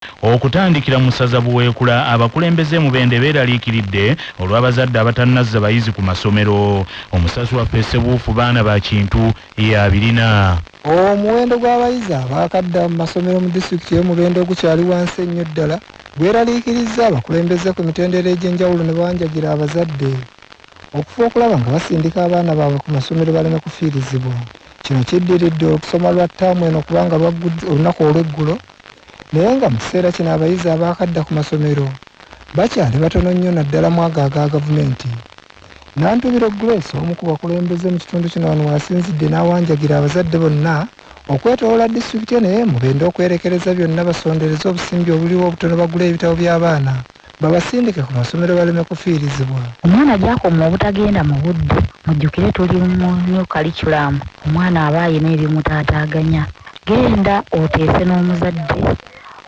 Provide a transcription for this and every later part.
Okutandikira mu ssaza Buweekula abakulembeze mu Bende beeraliikiridde olw'abazadde abatannazza bayizi ku masomero. Omusasi waffe Ssebuufu baana ba Kintu y'abirina. Omuwendo gw'abayizi abaakadda mu masomero mu disitulikiti y'e Mubende ogukyali wansi ennyo ddala gweraliikirizza abakulembeze ku mitendera egy'enjawulo ne bawanjagira abazadde okufa okulaba nga basindika abaana baabwe ku masomero baleme kufiirizibwa. Kino kiddiridde okusoma lwa ttaamu eno kubanga lwaggudde olunaku olw'eggulo, naye nga mu kiseera kino abayizi abaakadda ku masomero bakyali batono nnyo naddala mu ago aga gavumenti. Nantubiro Grace omu ku bakulembeze mu kitundu kino wano wasinzidde n'awanjagira abazadde bonna okwetoloola disitulikiti naye Mubende okwerekereza byonna basondereze obusimbi obuliwo obutono bagula ebitabo by'abaana babasindike ku masomero baleme kufiirizibwa. Omwana gy'akoma obutagenda mu budde mujjukire tuli mu new curriculum, omwana aba ayina ebimutaataaganya. Genda oteese n'omuzadde,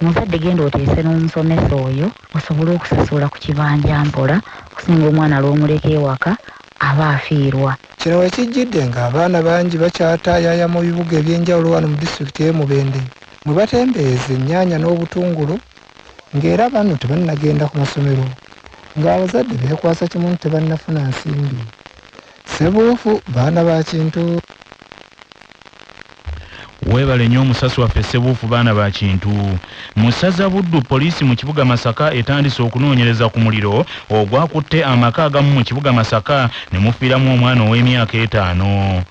omuzadde genda oteese n'omusomesa oyo osobole okusasula ku kibanja mpola okusinga omwana lw'omuleka ewaka aba afiirwa. Kino wekijjidde ng'abaana bangi bakyataayaya mu bibuga eby'enjawulo wano mu disitulikiti y'e Mubende mwe batembeeza ennyaanya n'obutungulu ng'era bano tebannagenda ku masomero ng'abazadde beekwasa kimu tebannafuna nsimbi. Ssebuufu baana ba Kintu. Weebale nnyo omusasi waffe Ssebuufu baana ba Kintu. Mu ssaza Buddu poliisi mu kibuga Masaka etandise okunoonyereza ku muliro ogwakutte amaka agamu mu kibuga Masaka ne mufiiramu omwana ow'emyaka 5.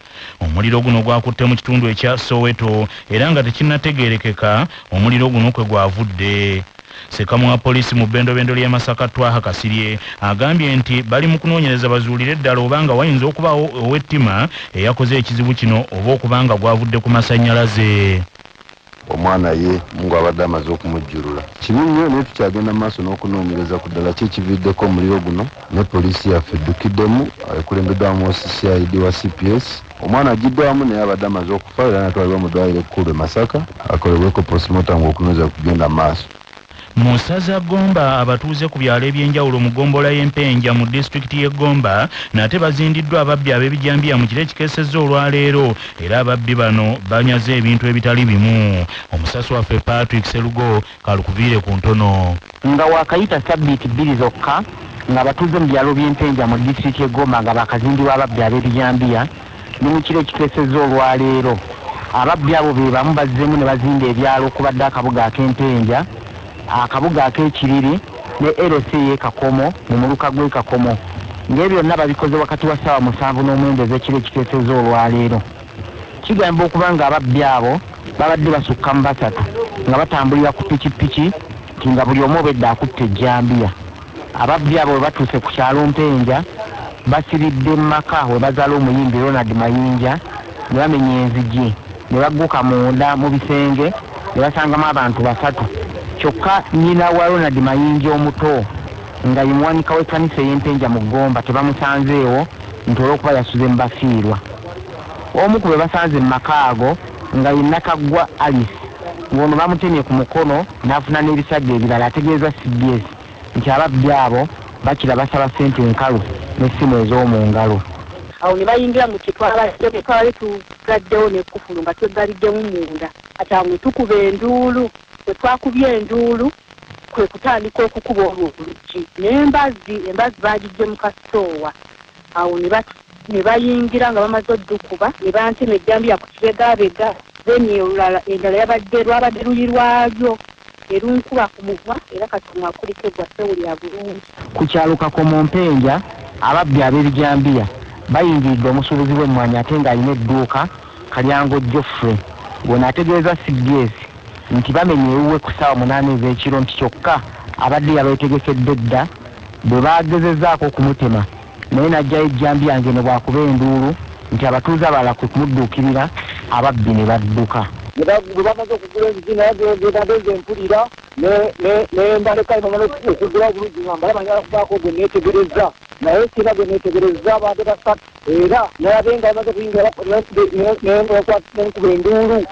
Omuliro guno gwakutte mu kitundu ekya Soweto era nga tekinnategeerekeka omuliro guno kwe gwavudde. Sekamu wa poliisi mu bbendobendo ly'e Masaka Twaha Kasirye agambye nti bali mu kunoonyereza bazuulire ddala obanga wayinza okubaawo ow'ettima eyakoze ekizibu kino oba okubanga gwavudde ku masannyalaze. Omwana ye Mungu abadde amaze okumujjulula. Kibi nnyo naye tukyagenda maaso n'okunoonyereza ku ddala ki ekiviiddeko omuliro guno ne poliisi yaffe eddukiddemu ekulembeddwamu CID wa CPS. Omwana agiddwamu naye abadde amaze okufa era natwalibwa mu ddwaliro ekkulu e Masaka akolebweko postmortem okunoonyereza kugenda maaso. Mu ssaza Gomba abatuuze ku byalo eby'enjawulo mu ggombolola y'Empenja mu disitulikiti y'e Gomba nate bazindiddwa ababbi ab'ebijambiya mu kiro ekikeesezza olwaleero era ababbi bano banyaze ebintu ebitali bimu. Omusasi waffe Patrick Serugo kalukuviire ku ntono. Nga wakayita sabbiiti 2 zokka nga batuuze mu byalo by'Empenja mu disitulikiti y'e Gomba nga bakazindiwa ababbi ab'ebijambiya ne mu kiro ekikeesezza olwaleero. Ababbi abo be bamu bazzeemu ne bazinda ebyalo okubadde akabuga ak'Empenja, akabuga ak'Ekiriri ne LCA Kakomo mu muluka gw'e Kakomo. Ng'ebyo byonna babikoze wakati wa ssaawa 7:09 ez'ekiro ekiteesezo olwaleero. Kigamba okuba nga ababbi abo babadde basukka mu basatu nga batambulira ku pikipiki nti nga buli omu obedde akutte ejjambiya. Ababbi abo bwe batuuse ku kyalo Mpenja basiridde mu maka we bazaala omuyimbi Ronald Mayinja ne bamenya enzigi ne bagguka munda mu bisenge ne basangamu abantu 3. Kyokka nnyina wa Ronald Mayinja omuto nga ye muwanika w'ekkanisa ey'Empenja mu Gomba tebamusanzeewo nti olw'okuba yasuze mu bafiirwa. Omu ku be basanze mu maka ago nga ye Nakaggwa Alice ng'ono bamutemye ku mukono n'afuna n'ebisajja ebirala ategeeza CBS nti ababbi abo bakira basaba ssente enkalu n'essimu ez'omu ngalo. Awo ne bayingira mu kitwale tugaddewo n'ekkufulu nga tweggaliddemu munda ati awo ne tukuba enduulu. Bwe twakubye enduulu kwe kutandika okukuba oluggi n'embazi baagijje mu kasitoowa. Awo ne bayingira nga bamaze oddukuba ne bantema ejjambiya ku kibegabega then endala lwabadde luli lwalyo erunkuba ku mugwa era kati mwakuliko egwa sewulira bulungi. Ku kyalo Kakomo Mpenja ababbi ab'ebijambiya bayingiridde omusuubuzi w'emmwanyi ate ng'alina edduuka Kalyango Geoffrey ng'ono ategeeza CBS nti bamenye ewuwe ku ssaawa 8 ez'ekiro nti kyokka abadde yabeetegesedde dda bwe baagezezzaako okumutema naye n'ajjayo ejjambiya nge ne bwakuba enduulu nti abatuuze abalala kwe kumudduukirira ababbi ne badduka. Bwe bamaze okugula enzigi naye gebadde empulira nembaleka imamala okugula obulungi nga mbalamanya kubaako gwe neetegereza naye sina gwe neetegereza abantu basatu era nayabe nga bamaze kuyingira nenkuba enduulu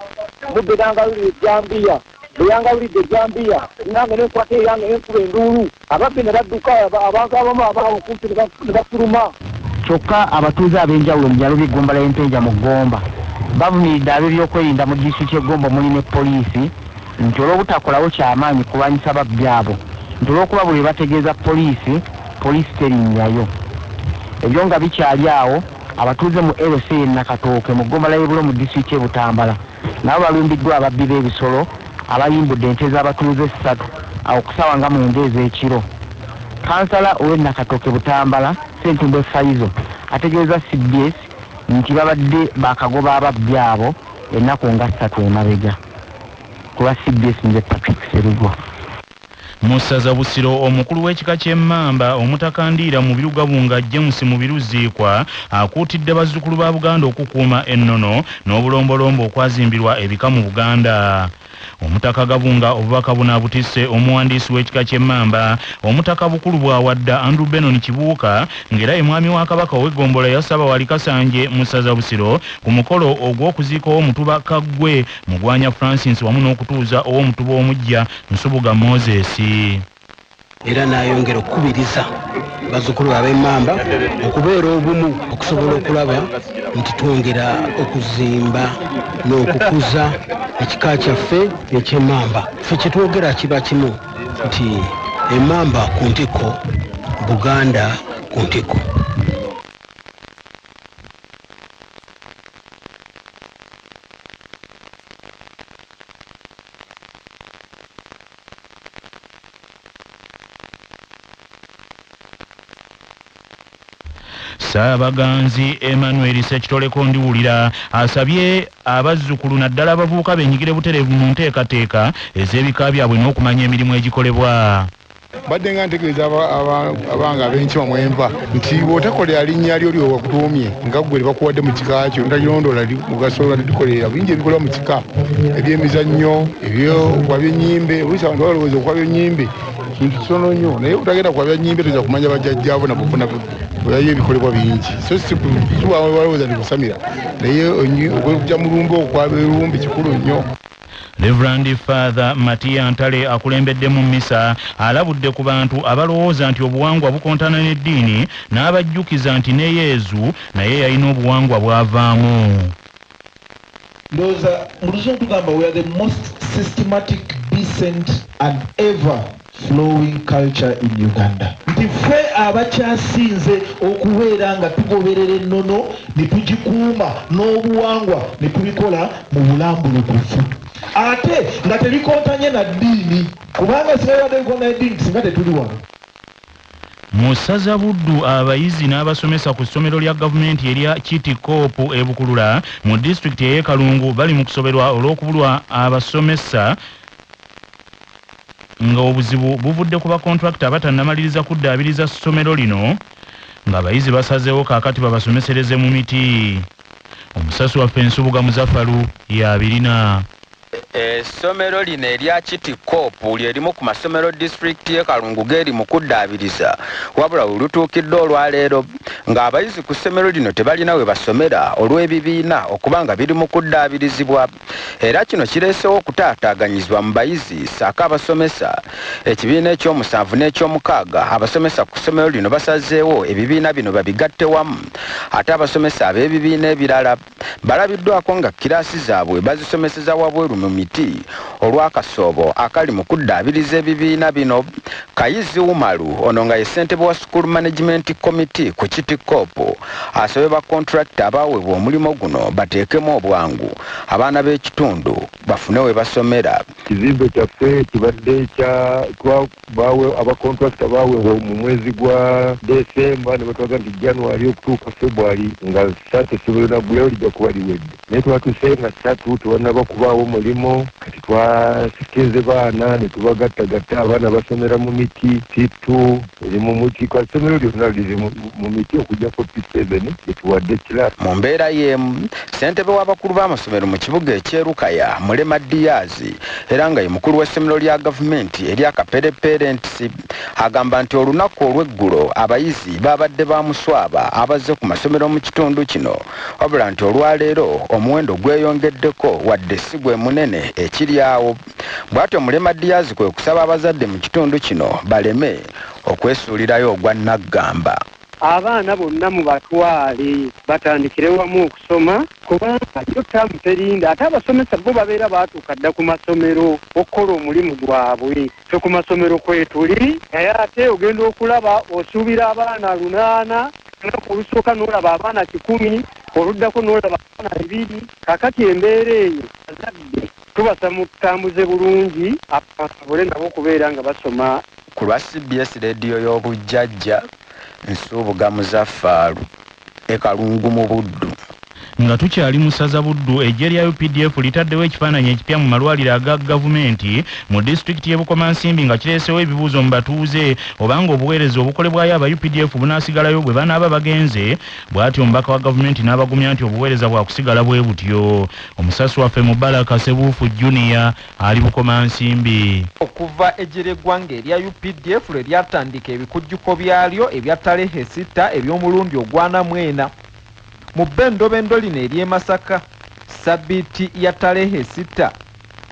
budde nangawulira ejjambiya eyangawulidde ejjambiya nange nenkwata eyange nenkuba enduulu ababbi ne badduka abantu abamu abawo kumpi ne bafuluma. Kyokka abatuuze ab'enjawulo mu byalo by'eggombolola y'Empenja mu Gomba bavumiridde ab'ebyokwerinda mu disitulikiti y'e Gomba muli ne poliisi nti olw'obutakolawo kyamaanyi kulwanyisa babbi abo nti olw'okuba bwe bategeeza poliisi terinnyayo. Ebyo nga bikyali awo abatuuze mu LC Nakatooke mu ggombolola y'Ebulo mu disitulikiti y'e Butambala nabo balumbiddwa ababbi b'ebisolo abayimbudde ente z'abatuuze 3 awo ku ssaawa nga 9 ez'ekiro. Kansala ow'e Nakatooke Butambala Ssentumbe Faizo ategeeza CBS nti babadde bakagoba ababbi abo ennaku nga 3 emabega. Ku lwa CBS nze Patrick Serugwa. Musaza Busiro omukulu w'ekika ky'Emmamba omutakandiira mu Birugabunga James Mubiruziikwa akuutidde bazzukulu ba Buganda okukuuma ennono n'obulombolombo okwazimbirwa ebika mu Buganda. Omutaka Gabunga obubaka buno abutisse omuwandiisi w'ekika ky'Emmamba omutaka bukulu bwawadda Andrew Benon Kibuuka ng'era ye mwami wa Kabaka ow'eggombola ya Ssabawali Kasanje Musaza Busiro ku mukolo ogw'okuziika ow'omutuba Kaggwe Mugwanya Francis wamu n'okutuuza ow'omutuba omujja Nsubuga Moses. Era n'ayongera okukubiriza bazzukulu ab'Emmamba okubeera obumu okusobola okulaba nti twongera okuzimba n'okukuza ekika kyaffe eky'Emmamba. Ffe kye twogera kiba kimu nti Emmamba ku ntikko, Buganda ku ntikko. Saabaganzi Emmanuel Sekitoleko ndiwulira asabye abazzukulu naddala abavubuka benyigire butereevu mu nteekateeka ez'ebika byabwe n'okumanya emirimu egikolebwa. Badde nga ntegeeza abanga ab'enkima mwenva nti bw'otakolera linnya lyo lyowakutuumye nga ggwe bakuwadde mu kika kyo ntalirondoola mugaso litukolera bingi ebikolebwa mu kika ebyemizannyo ebyokuba byennyimbe oluusi abantu balowooza okuba byennyimbe kintu kisono nnyo naye butagenda kuba byennyimbe toza kumanya bajjajjaabo nabofuna oyayo ebikolebwa bingi so sibalowooza ndikusamira naye okujja mulumbe okwaba erumbi kikulu nnyo. Reverend Father Matia Ntale akulembedde mu mmisa alabudde ku bantu abalowooza nti obuwangwa bukontana n'eddiini n'abajjukiza nti ne Yezu naye yalina obuwangwa bw'avaamu. Ndowooza mu Luzungu tugamba we are the most systematic, decent and ever flowing culture in Uganda. Nti ffe abakyasinze okubeera nga tugoberera ennono ne tugikuuma n'obuwangwa ne tubikola mu bulambulukufu ate nga tebikontanye na ddiini kubanga sinabadde bikontanye ddiini singa tetuli wano. Mu ssaza Buddu abayizi n'abasomesa ku ssomero lya gavumenti erya Kitikopu e Bukulula mu disitulikiti ey'e Kalungu bali mu kusoberwa olw'okubulwa abasomesa nga obuzibu buvudde ku bakontrakita abatannamaliriza kuddaabiriza ssomero lino ng'abayizi basazeewo kaakati babasomesereze mu miti. Omusasi waffe Nsubuga Muzaffalu y'abirina. Essomero lino erya Kitikopu lyerimu ku masomero disitulikiti y'e Kalungu g'eri mu kuddaabiriza wabula olutuukidde olwaleero ng'abayizi ku ssomero lino tebalina we basomera olw'ebibiina okuba nga biri mu kuddaabirizibwa. Era kino kireesewo okutaataaganyizibwa mu bayizi ssaako abasomesa. Ekibiina ekyomusanvu n'ekyomukaaga abasomesa ku ssomero lino basazeewo ebibiina bino babigatte wamu ate abasomesa ab'ebibiina ebirala balabiddwako nga kiraasi zaabwe bazisomeseza wabweru mu miti olw'akasoobo akali mu kuddaabiriza ebibiina bino. Kayizi Umaru ono nga ye ssentebe wa School Management Committee ku Kitikopu asabye bakontrakita abaweebwa omulimu guno bateekemu obwangu abaana b'ekitundu bafune we basomera. Kizimbe kyaffe kibadde abakontrakita baweebwa mu mwezi gwa Desemba ne batwaga nti January okutuuka February nga sate essomero naggulayo lijja kuba liwedde naye twatuse nga ssatu tewannaba kubaawo mulimu kati twasikinze baana ne tubagattagatta abaana basomera mu miti Titu eri mu muti kwa ssomero lyonna liri mu miti okujja 47 etuwadde kirasi. Mu mbeera y'emu ssentebe w'abakulu b'amasomero mu kibuga ekyerukaya Mulema Diazi era nga ye mukulu w'essomero lya gavumenti erya Kapere Parents agamba nti olunaku olw'eggulo abayizi babadde bamuswaba abazze ku masomero mu kitundu kino wabula nti olwaleero omuwendo gweyongeddeko wadde si gwe munene ekiri awo. Bw'atyo Mulema Diazi kwe kusaba abazadde mu kitundu kino baleme okwesuulirayo ogwa naggamba. abaana bonna mu batwale batandikire wamu okusoma kubanga yo tamu terinda ate abasomesa bo babeera baatuuka dda ku masomero okukola omulimu gwabwe fe ku masomero kwetuli naye ate ogenda okulaba osuubira abaana 8 olunaku olusooka n'olaba abaana 10 oluddako n'olaba abaana 2 kakati embeera eyo azadde tubasa mu kutambuze bulungi abasobole nabo okubeera nga basoma. Ku lwa CBS rediyo y'obujjajja Nsuubuga Muzaffaaru Kalungu mu Buddu. Nga tukyali mu ssaza Buddu, eggye lya UPDF litaddewo ekifaananyi ekipya mu malwaliro aga gavumenti mu disitulikiti y'e Bukomansimbi nga kireesewo ebibuuzo mu batuuze obanga obuweereza obukolebwayo aba UPDF bunaasigalayo bwe banaaba bagenze. Bw'atyo omubaka wa gavumenti n'abagumya nti obuweereza bwa kusigala bwe butyo. Omusasi waffe Mubaraka Sebuufu Junior ali Bukomansimbi. Okuva eggye ly'eggwanga erya UPDF lwe lyatandika ebikujjuko byalyo ebya Talehe 6 eby'omulundi ogwanamwena mu bendobendo lino ery'e Masaka Sabbiiti ya Talehe 6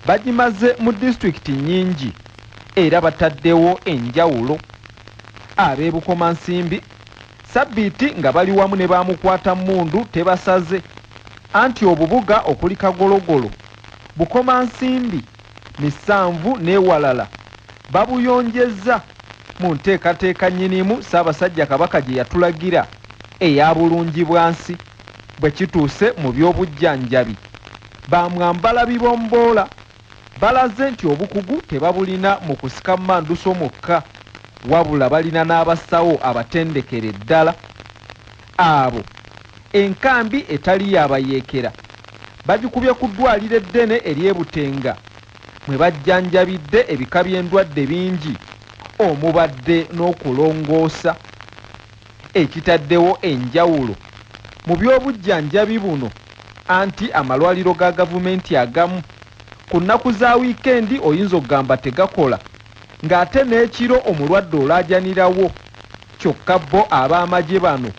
bagimaze mu disitulikiti nnyingi era bataddewo enjawulo. Ab'e Bukomansimbi Sabbiiti nga bali wamu ne bamukwata mmundu tebasaze anti obubuga okuli Kagologolo, Bukomansimbi, Misanvu n'ewalala babuyonjezza mu nteekateeka nnyinimu Ssaabasajja Kabaka gye yatulagira eya bulungi bwansi bwe kituuse mu by'obujjanjabi. Bamwambala bibomboola balaze nti obukugu tebabulina mu kusika manduso mokka wabula balina n'abasawo abatendekere ddala. Abo enkambi etali yabayeekera bagikubye ku ddwaliro eddene ery'e Butenga mwe bajjanjabidde ebika by'endwadde bingi omubadde n'okulongoosa ekitaddewo enjawulo mu by'obujjanjabi buno anti amalwaliro ga gavumenti agamu ku nnaku za wiikendi oyinza okugamba tegakola ng'ate n'ekiro omulwadde olaajanirawo kyokka bo ab'amagye bano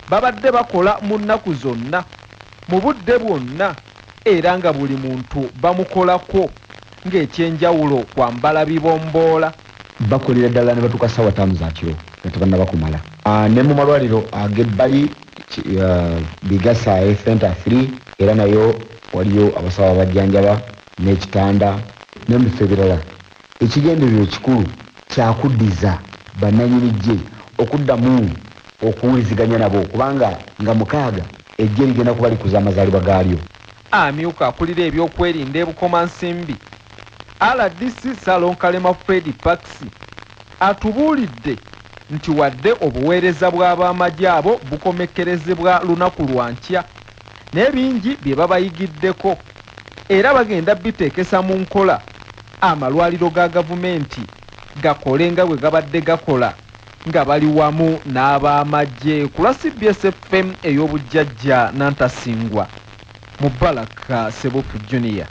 babadde bakola mu nnaku zonna mu budde bwonna era nga buli muntu bamukolako ng'ekyenjawulo kwambala bibomboola. Bakolera ddala ne batuuka ssaawa 5 za kiro nga tebannaba kumala. Ne mu malwaliro ag'ebbali Bigasa Center 3 era nayo waliyo abasawo abajjanjaba n'ekitanda n'ebifo ebirala. Ekigendererwa ekikulu kyakuddiza bannannyini ggye okuddamu okuwuliziganya nabo kubanga nga 6 eggye ligenda kuba likuza amazaalibwa gaalyo. Amyuka akulira ebyokwerinda e Bukomansimbi RDC Salonkalema Fred Paxi atubuulidde nti wadde obuweereza bw'ab'amagye abo bukomekkerezebwa lunaku lwa nkya n'ebingi bye babayigiddeko era bagenda biteekesa mu nkola amalwaliro ga gavumenti gakole nga bwe gabadde gakola nga bali wamu n'ab'amagye. Ku lwa CBS FM ey'obujjajja Nantasingwa Mubaraka Sebuufu Junior.